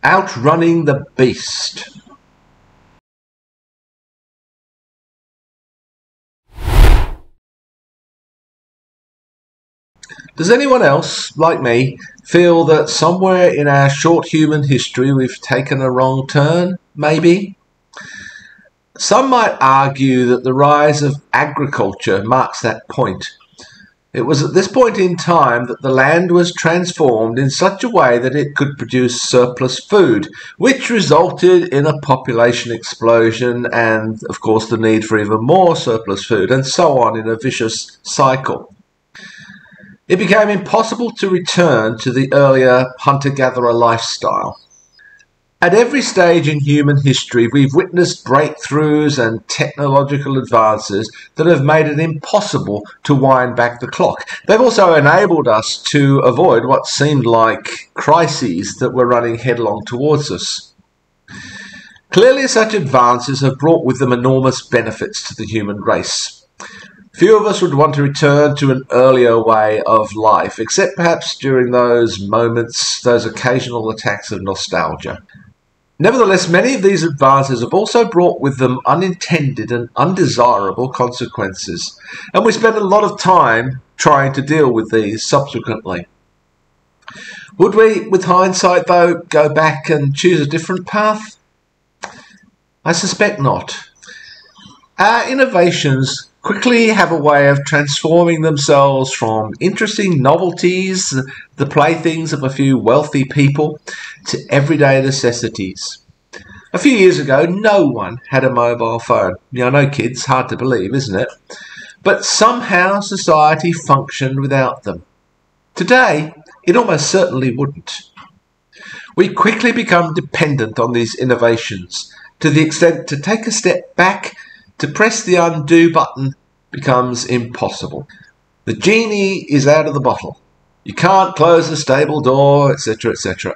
Outrunning the beast. Does anyone else, like me, feel that somewhere in our short human history we've taken a wrong turn, maybe? Some might argue that the rise of agriculture marks that point. It was at this point in time that the land was transformed in such a way that it could produce surplus food, which resulted in a population explosion and, of course, the need for even more surplus food, and so on in a vicious cycle. It became impossible to return to the earlier hunter-gatherer lifestyle. At every stage in human history, we've witnessed breakthroughs and technological advances that have made it impossible to wind back the clock. They've also enabled us to avoid what seemed like crises that were running headlong towards us. Clearly, such advances have brought with them enormous benefits to the human race. Few of us would want to return to an earlier way of life, except perhaps during those moments, those occasional attacks of nostalgia. Nevertheless, many of these advances have also brought with them unintended and undesirable consequences, and we spend a lot of time trying to deal with these subsequently. Would we, with hindsight though, go back and choose a different path? I suspect not. Our innovations quickly have a way of transforming themselves from interesting novelties, the playthings of a few wealthy people, to everyday necessities. A few years ago, no one had a mobile phone. I know, kids, hard to believe, isn't it? But somehow society functioned without them. Today, it almost certainly wouldn't. We quickly become dependent on these innovations, to the extent to take a step back, to press the undo button, becomes impossible. The genie is out of the bottle. You can't close the stable door, etc., etc.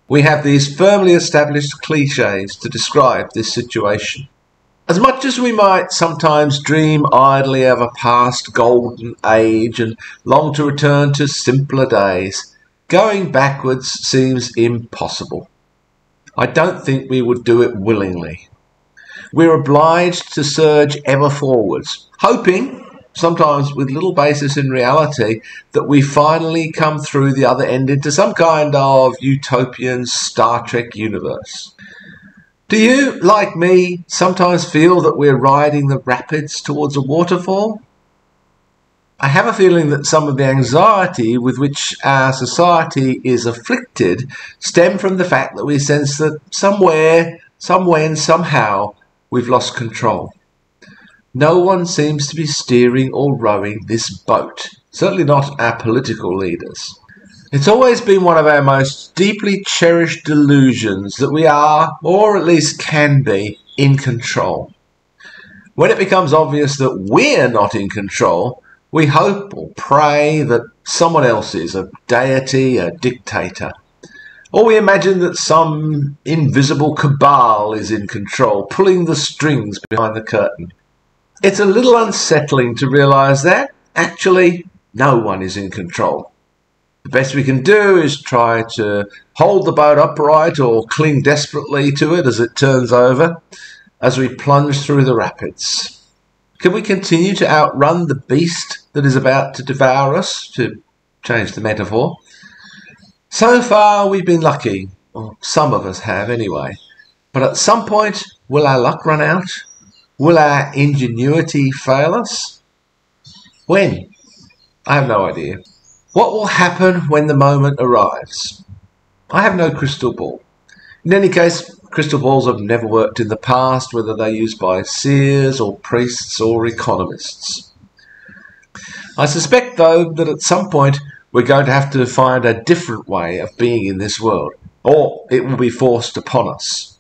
We have these firmly established cliches to describe this situation. As much as we might sometimes dream idly of a past golden age and long to return to simpler days, going backwards seems impossible. I don't think we would do it willingly. We're obliged to surge ever forwards, hoping, sometimes with little basis in reality, that we finally come through the other end into some kind of utopian Star Trek universe. Do you, like me, sometimes feel that we're riding the rapids towards a waterfall? I have a feeling that some of the anxiety with which our society is afflicted stem from the fact that we sense that somewhere, somewhen, somehow, we've lost control. No one seems to be steering or rowing this boat, certainly not our political leaders. It's always been one of our most deeply cherished delusions that we are, or at least can be, in control. When it becomes obvious that we're not in control, we hope or pray that someone else is, a deity, a dictator. Or we imagine that some invisible cabal is in control, pulling the strings behind the curtain. It's a little unsettling to realise that, actually, no one is in control. The best we can do is try to hold the boat upright or cling desperately to it as it turns over, as we plunge through the rapids. Can we continue to outrun the beast that is about to devour us, to change the metaphor? So far we've been lucky, or some of us have anyway, but at some point will our luck run out? Will our ingenuity fail us? When? I have no idea. What will happen when the moment arrives? I have no crystal ball. In any case, crystal balls have never worked in the past, whether they're used by seers or priests or economists. I suspect, though, that at some point we're going to have to find a different way of being in this world, or it will be forced upon us.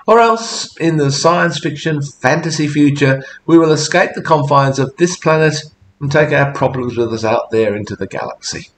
Or else, in the science fiction fantasy future, we will escape the confines of this planet and take our problems with us out there into the galaxy.